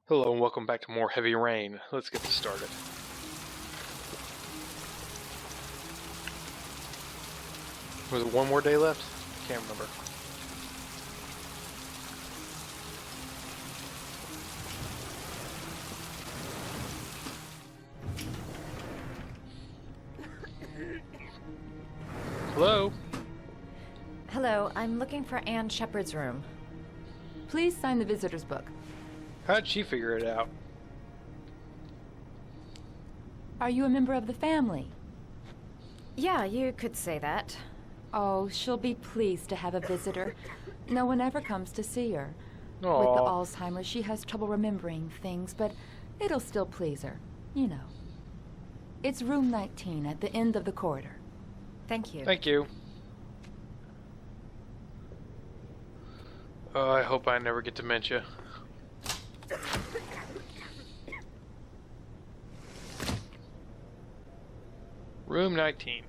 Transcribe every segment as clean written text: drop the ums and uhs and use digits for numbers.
Hello and welcome back to more Heavy Rain. Let's get this started. Was it one more day left? Can't remember. Hello? Hello, I'm looking for Anne Shepard's room. Please sign the visitor's book. How'd she figure it out? Are you a member of the family? Yeah, you could say that. Oh, she'll be pleased to have a visitor. No one ever comes to see her. Aww. With the Alzheimer's, she has trouble remembering things, but it'll still please her. You know. It's room 19 at the end of the corridor. Thank you. Thank you. I hope I never get dementia. Room 19.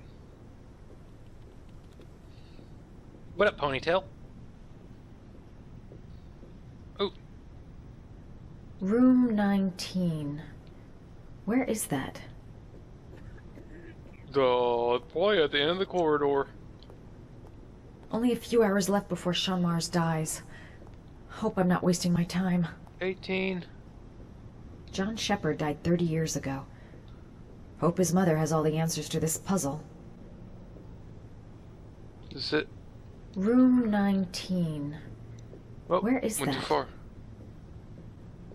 What up, ponytail? Oh. Room 19. Where is that? The boy at the end of the corridor. Only a few hours left before Sean Mars dies. Hope I'm not wasting my time. 18. John Shepard died 30 years ago. Hope his mother has all the answers to this puzzle. Is it? Room 19. Oh, Where is went that? too far.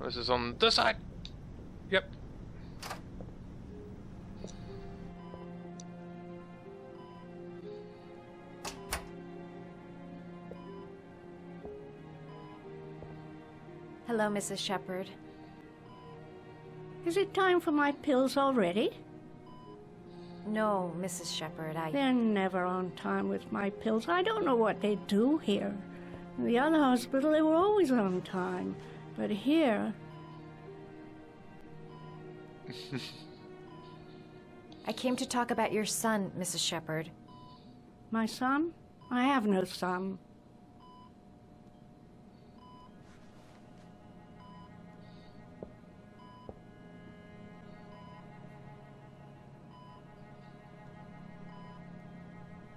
This is on this side. Yep. Hello, Mrs. Shepard. Is it time for my pills already? No, Mrs. Shepard, They're never on time with my pills. I don't know what they do here. In the other hospital, they were always on time. But here... I came to talk about your son, Mrs. Shepard. My son? I have no son.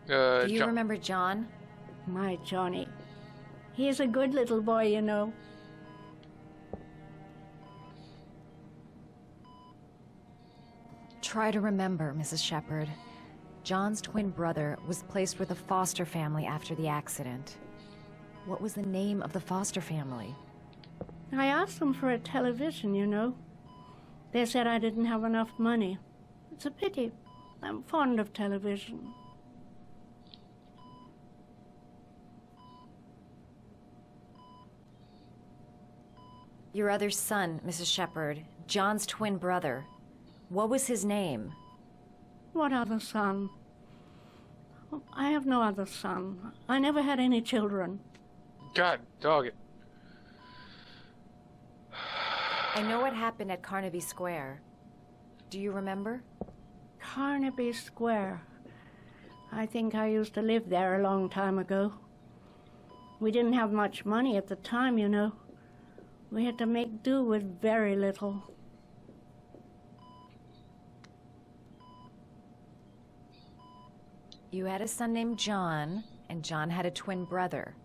Do you John. remember John? My Johnny. He is a good little boy, you know. Try to remember, Mrs. Shepard. John's twin brother was placed with a foster family after the accident. What was the name of the foster family? I asked them for a television, you know. They said I didn't have enough money. It's a pity. I'm fond of television. Your other son, Mrs. Shepard, John's twin brother. What was his name? What other son? I have no other son. I never had any children. God, dog it. I know what happened at Carnaby Square. Do you remember? Carnaby Square. I think I used to live there a long time ago. We didn't have much money at the time, you know. We had to make do with very little. You had a son named John, and John had a twin brother.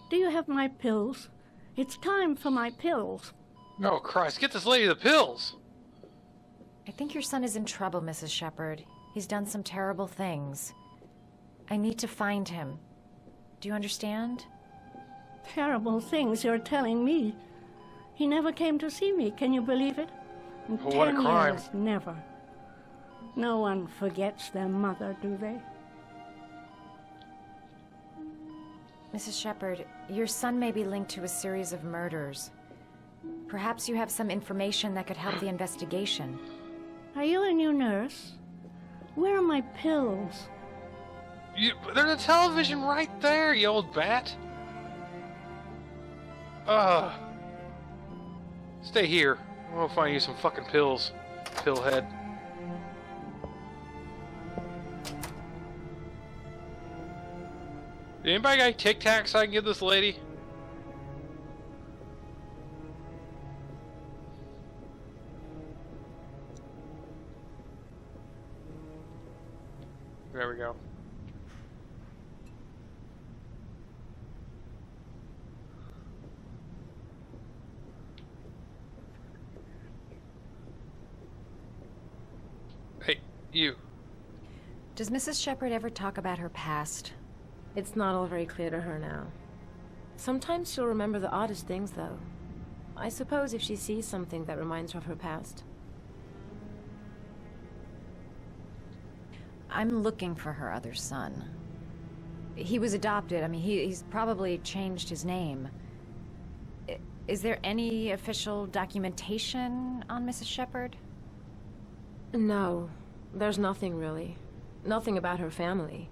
Do you have my pills? It's time for my pills. Oh, Christ, get this lady the pills! I think your son is in trouble, Mrs. Shepard. He's done some terrible things. I need to find him. Do you understand? Terrible things you're telling me. He never came to see me, can you believe it? In Oh, what a 10 crime. years, never. No one forgets their mother, do they? Mrs. Shepard, your son may be linked to a series of murders. Perhaps you have some information that could help the investigation. Are you a new nurse? Where are my pills? There's a television right there, you old bat! Stay here. I'm gonna find you some fucking pills, pillhead. Anybody got any Tic Tacs I can give this lady? There we go. Hey, you. Does Mrs. Shepherd ever talk about her past? It's not all very clear to her now. Sometimes she'll remember the oddest things, though. I suppose if she sees something that reminds her of her past. I'm looking for her other son. He was adopted. I mean, he's probably changed his name. Is there any official documentation on Mrs. Shepherd? No, there's nothing really. Nothing about her family.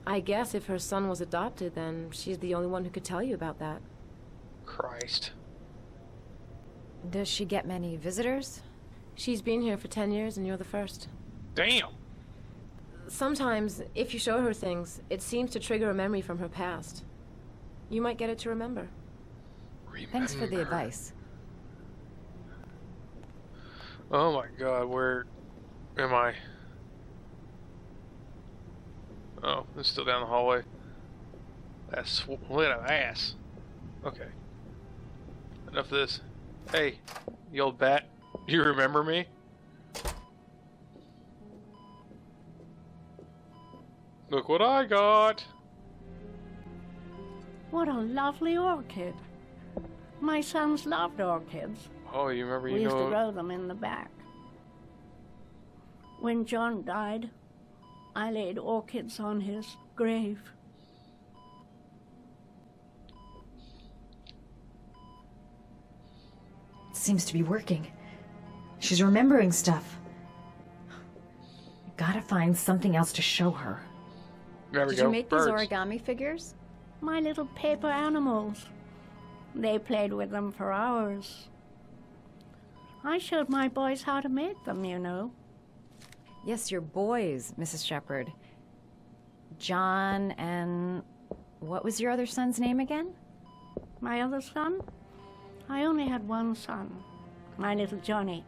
I guess if her son was adopted, then she's the only one who could tell you about that. Christ. Does she get many visitors? She's been here for 10 years and you're the first. Damn! Sometimes, if you show her things, it seems to trigger a memory from her past. You might get it to remember. Thanks for the advice. Oh my god, where am I? Oh, it's still down the hallway. That's lit of ass. Okay. Enough of this. Hey, you old bat. You remember me? Look what I got! What a lovely orchid. My sons loved orchids. Oh, you remember, We used to grow them in the back. When John died, I laid orchids on his grave. It seems to be working. She's remembering stuff. Gotta find something else to show her. There we Did go. you make Birds. these origami figures? My little paper animals. They played with them for hours. I showed my boys how to make them, you know. Yes, your boys, Mrs. Shepherd. John and... what was your other son's name again? My other son? I only had one son, my little Johnny.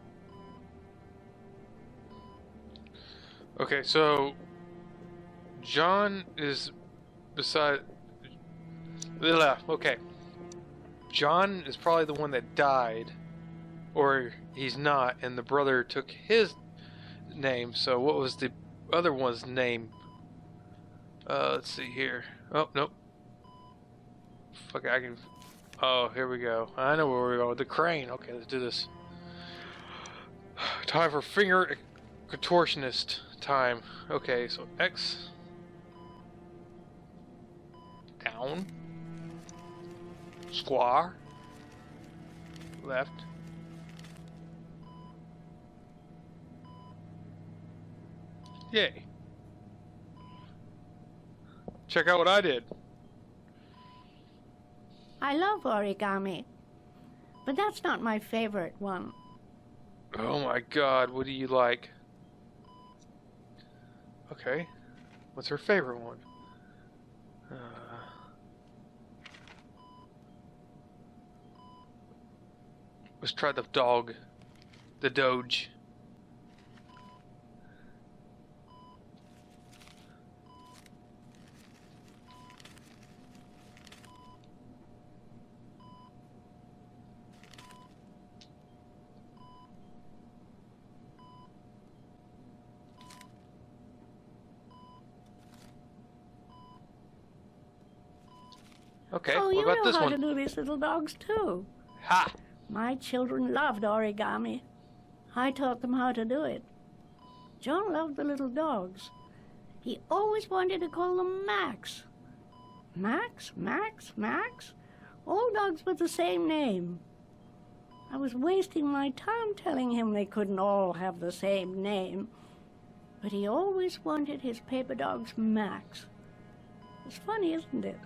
Okay, so John is beside. Okay, John is probably the one that died, or he's not, and the brother took his name. So what was the other one's name? Let's see here. Oh nope. Fuck, I can. Oh, here we go. I know where we're going. The crane. Okay, let's do this. Time for finger contortionist time. Okay, so X. Down. Square. Left. Yay. Check out what I did. I love origami, but that's not my favorite one. Oh my god, what do you like? Okay. What's her favorite one? Let's try the dog. The Doge. Okay, Oh, what you about know this how one? to do these little dogs too. Ha! My children loved origami. I taught them how to do it. John loved the little dogs. He always wanted to call them Max. Max, Max, Max? All dogs with the same name. I was wasting my time telling him they couldn't all have the same name. But he always wanted his paper dogs Max. It's funny, isn't it?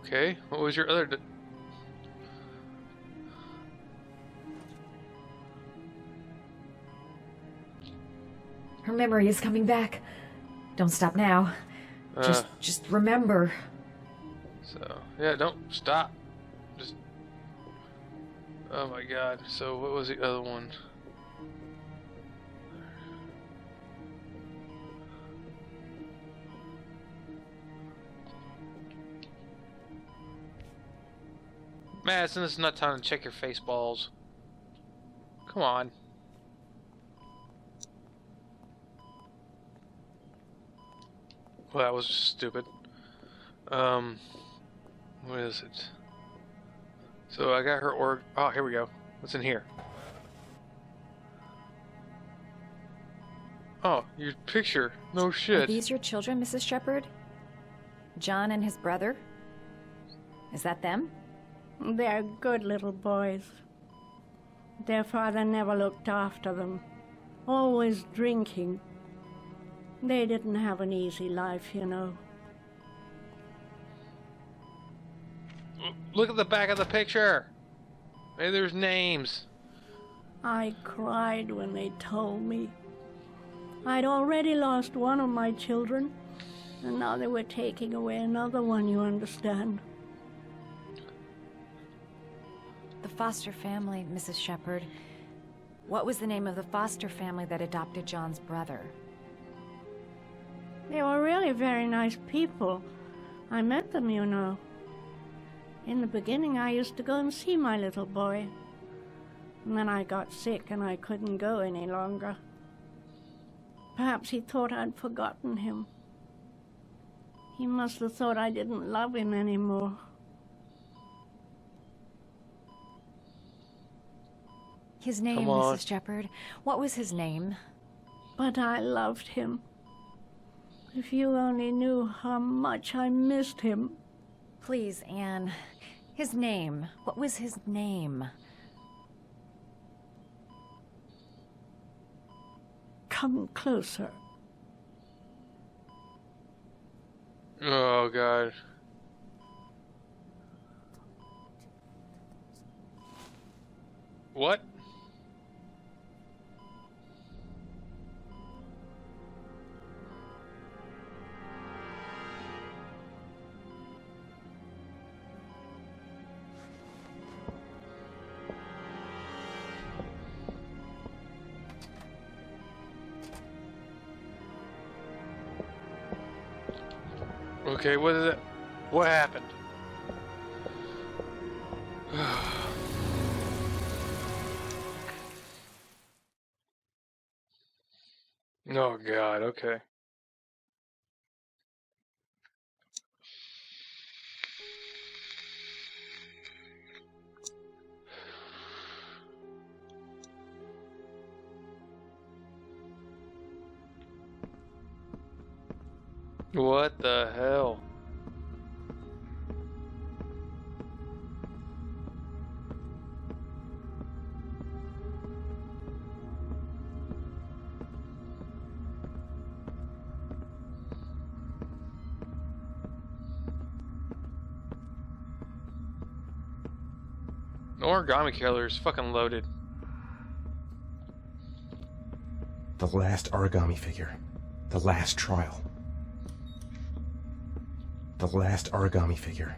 Okay, what was your other... Her memory is coming back. Don't stop now. Just remember. So, yeah, don't stop. Just... Oh my god, so what was the other one? Madison, this is not time to check your face balls. Come on. Well, that was stupid. What is it? So I got her oh, here we go. What's in here? Oh, your picture. No Are shit. these your children, Mrs. Shepherd? John and his brother? Is that them? They're good little boys. Their father never looked after them. Always drinking. They didn't have an easy life, you know. Look at the back of the picture. Maybe there's names. I cried when they told me. I'd already lost one of my children, and now they were taking away another one, you understand. The foster family, Mrs. Shepherd. What was the name of the foster family that adopted John's brother? They were really very nice people. I met them, you know. In the beginning, I used to go and see my little boy. And then I got sick and I couldn't go any longer. Perhaps he thought I'd forgotten him. He must have thought I didn't love him anymore. His name, Come on. Mrs. Shepherd. What was his name? But I loved him. If you only knew how much I missed him. Please, Anne. His name. What was his name? Come closer. Oh, God. What? Okay, what is it? What happened? Oh God, okay. What the hell? Origami Killer is fucking loaded. The last origami figure. The last trial. The last origami figure.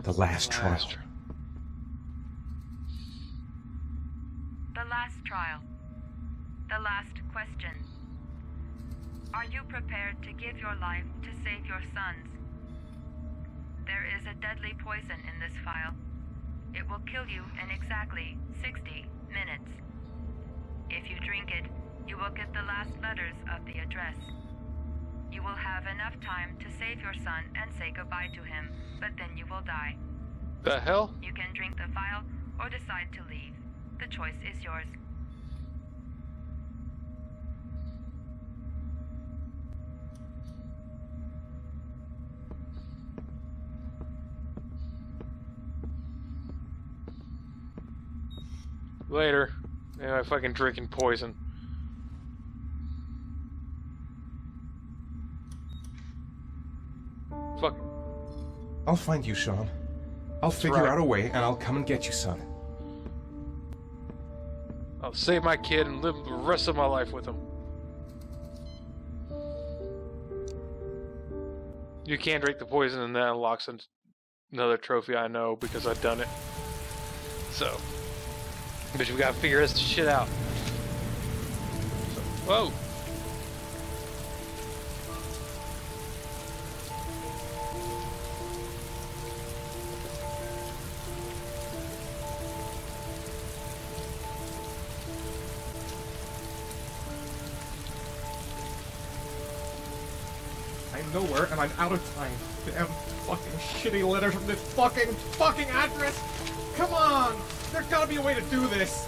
The last trial. The last trial. The last question. Are you prepared to give your life to save your sons? There is a deadly poison in this file. It will kill you in exactly 60 minutes. If you drink it, you will get the last letters of the address. You will have enough time to save your son and say goodbye to him, but then you will die. The hell? You can drink the file or decide to leave. The choice is yours. Later. And I fucking drinking poison. Fuck. I'll find you, Sean. I'll figure right. out a way, and I'll come and get you, son. I'll save my kid and live the rest of my life with him. You can't drink the poison and that unlocks another trophy, I know, because I've done it. So. But we gotta figure this shit out. So, whoa! nowhere, and I'm out of time. Damn fucking shitty letters from this fucking address! Come on! There's gotta be a way to do this!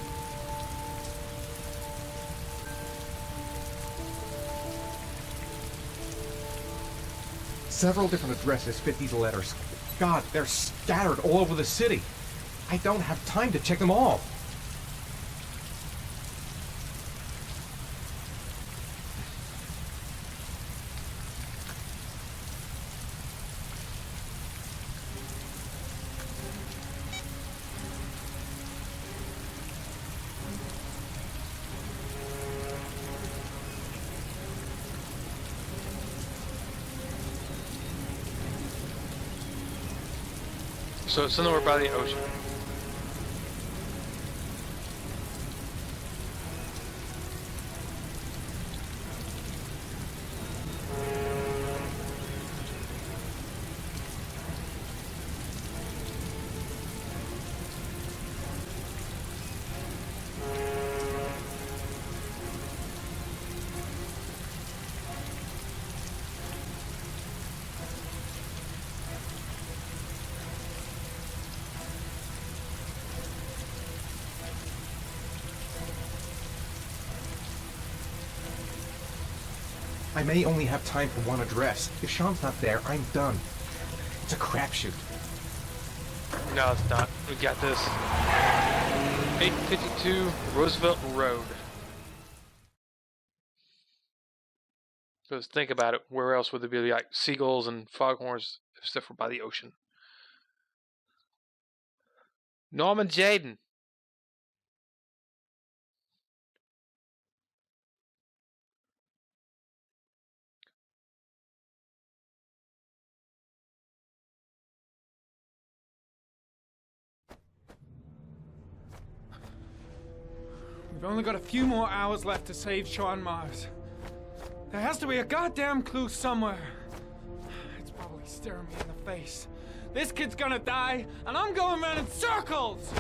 Several different addresses fit these letters. God, they're scattered all over the city. I don't have time to check them all. So it's somewhere by the ocean. I may only have time for one address. If Sean's not there, I'm done. It's a crapshoot. No, it's not. We got this. 852 Roosevelt Road. Just think about it. Where else would there be like seagulls and foghorns except for by the ocean? Norman Jaden. We've only got a few more hours left to save Sean Mars. There has to be a goddamn clue somewhere. It's probably staring me in the face. This kid's gonna die, and I'm going around in circles!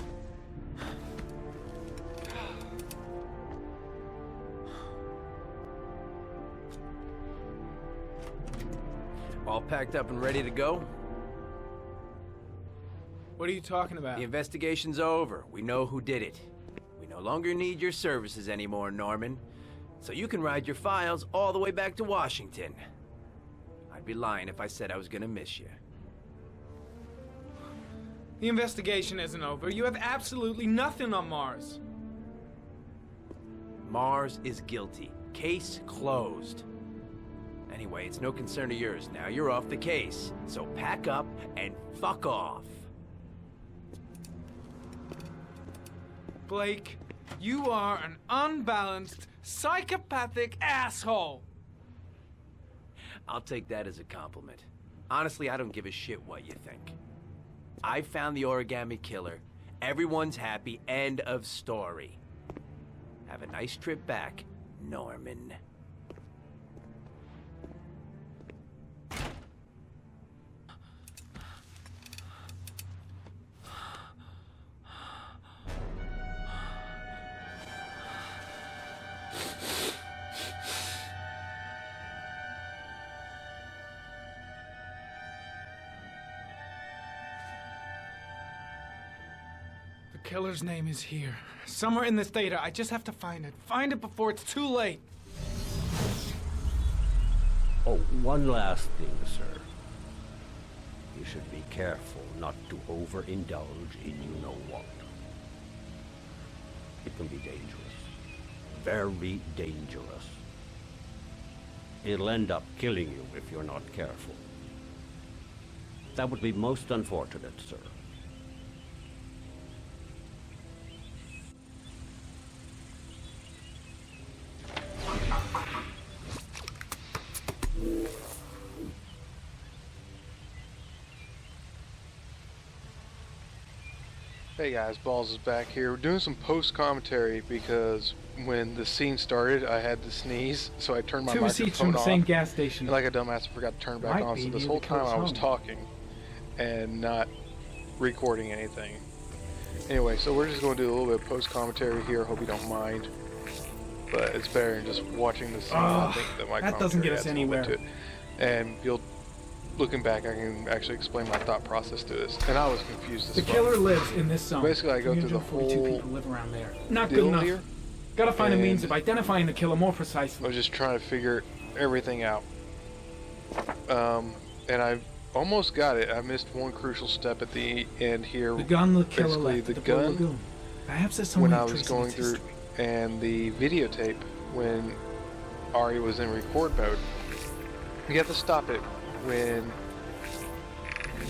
All packed up and ready to go? What are you talking about? The investigation's over. We know who did it. We no longer need your services anymore, Norman. So you can ride your files all the way back to Washington. I'd be lying if I said I was gonna miss you. The investigation isn't over. You have absolutely nothing on Mars. Mars is guilty. Case closed. Anyway, it's no concern of yours now. You're off the case. So pack up and fuck off. Blake, you are an unbalanced, psychopathic asshole! I'll take that as a compliment. Honestly, I don't give a shit what you think. I found the Origami Killer. Everyone's happy. End of story. Have a nice trip back, Norman. The killer's name is here. Somewhere in this data. I just have to find it. Find it before it's too late. Oh, one last thing, sir. You should be careful not to overindulge in you know what. It can be dangerous. Very dangerous. It'll end up killing you if you're not careful. That would be most unfortunate, sir. Hey guys, Balls is back here. We're doing some post-commentary because when the scene started, I had to sneeze, so I turned my Two microphone seats from the off. same gas station. And like a dumbass, I forgot to turn it back on, so this whole time I was talking and not recording anything. Anyway, so we're just going to do a little bit of post-commentary here. Hope you don't mind. But it's better than just watching the scene. I think that my that doesn't get us adds a little bit anywhere. to it. And looking back, I can actually explain my thought process to this. And I was confused as The fuck. killer lives in this zone. Basically, I go through the 342 whole people live around there. Not good deal enough. here. Gotta find a means and of identifying the killer more I precisely. was just trying to figure everything out. And I almost got it. I missed one crucial step at the end here. The gun the killer Basically, left the at the Blue gun, Lagoon. Perhaps there's some when way I of was tracing going its through, history. and the videotape when Ari was in record mode. You have to stop it when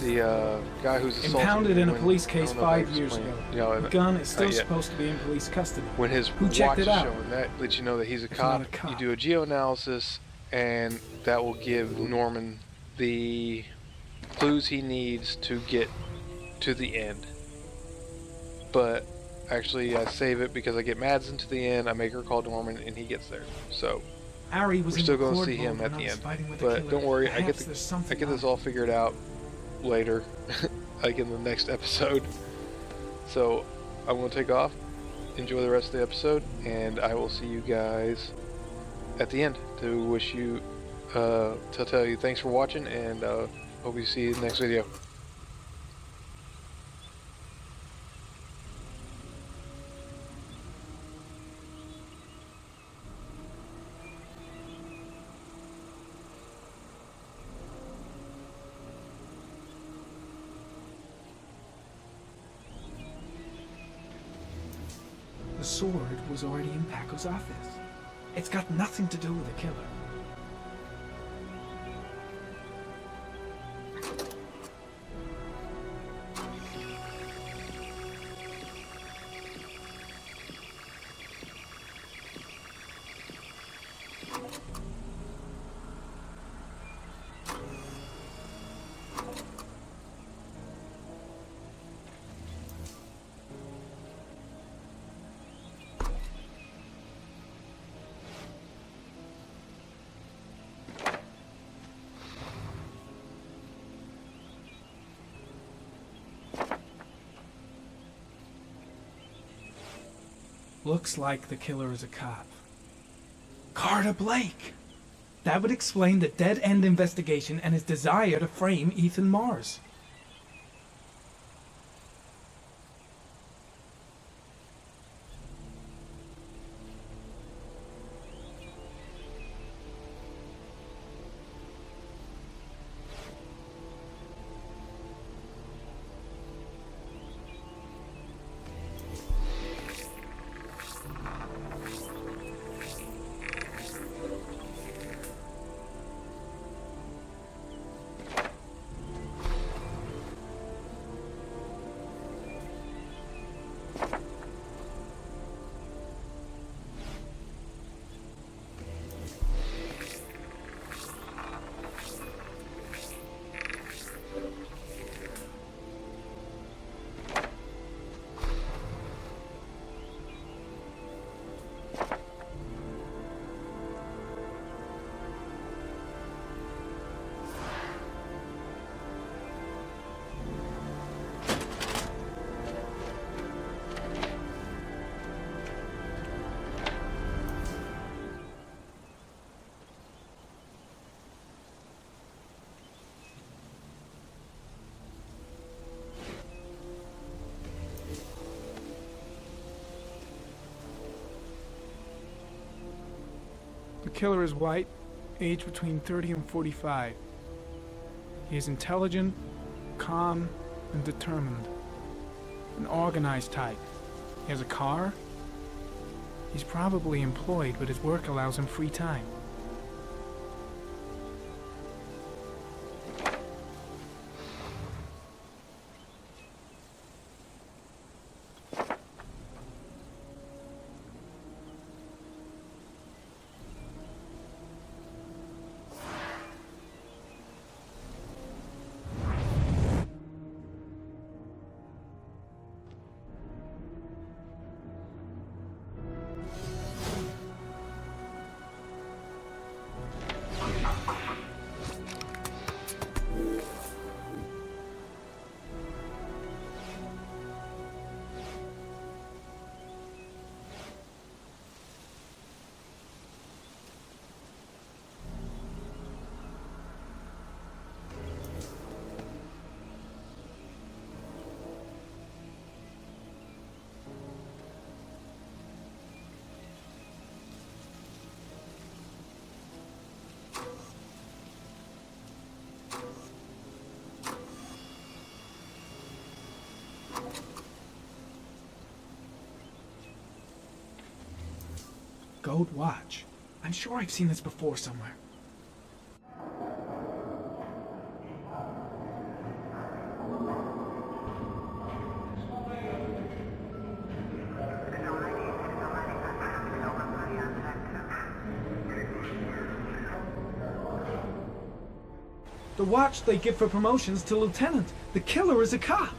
the guy who's assaulted Impounded in a when- police I case don't know if I 5 years ago. explained- Yeah, The gun is still not yet. supposed to be in police custody. When his Who watch checked is it out? showing, that lets you know that he's a It's cop. not a cop. You do a geoanalysis, and that will give Norman the clues he needs to get to the end. But actually, I save it because I get Madsen to the end. I make her call Norman, and he gets there. So Ari was we're in still going to record see him mode at when the I was end. fighting with the But killer. don't worry, I Perhaps there's something get this on all figured out later, like in the next episode. So I'm going to take off. Enjoy the rest of the episode, and I will see you guys at the end to wish you, to tell you thanks for watching, and hope you see you in the next video. The sword was already in Paco's office. It's got nothing to do with the killer. Looks like the killer is a cop. Carter Blake! That would explain the dead-end investigation and his desire to frame Ethan Mars. The killer is white, aged between 30 and 45. He is intelligent, calm, and determined. An organized type. He has a car. He's probably employed, but his work allows him free time. Gold watch. I'm sure I've seen this before somewhere. The watch they give for promotions to lieutenant. The killer is a cop.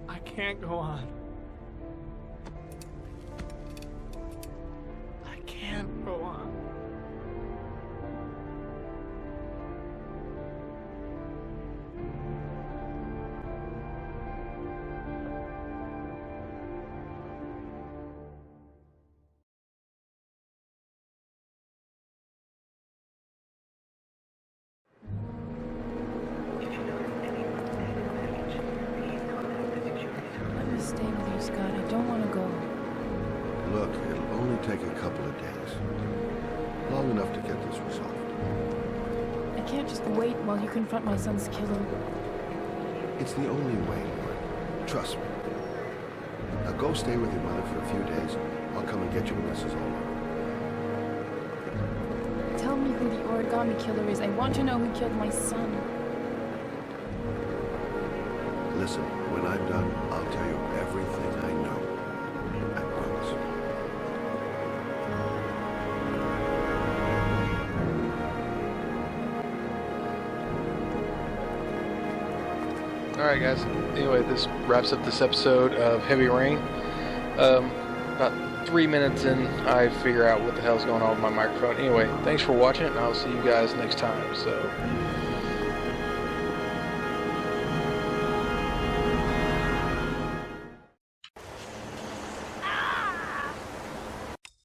I can't go on. I can't go on. Stay with you, Scott. I don't want to go. Look, it'll only take a couple of days. Long enough to get this resolved. I can't just wait while you confront my son's killer. It's the only way, Lauren. Trust me. Now go stay with your mother for a few days. I'll come and get you when this is all over. Tell me who the Origami Killer is. I want to know who killed my son. Listen, when I'm done, I'll tell you everything I know. I promise. Alright guys, anyway, this wraps up this episode of Heavy Rain. About 3 minutes in, I figure out what the hell's going on with my microphone. Anyway, thanks for watching, and I'll see you guys next time. So,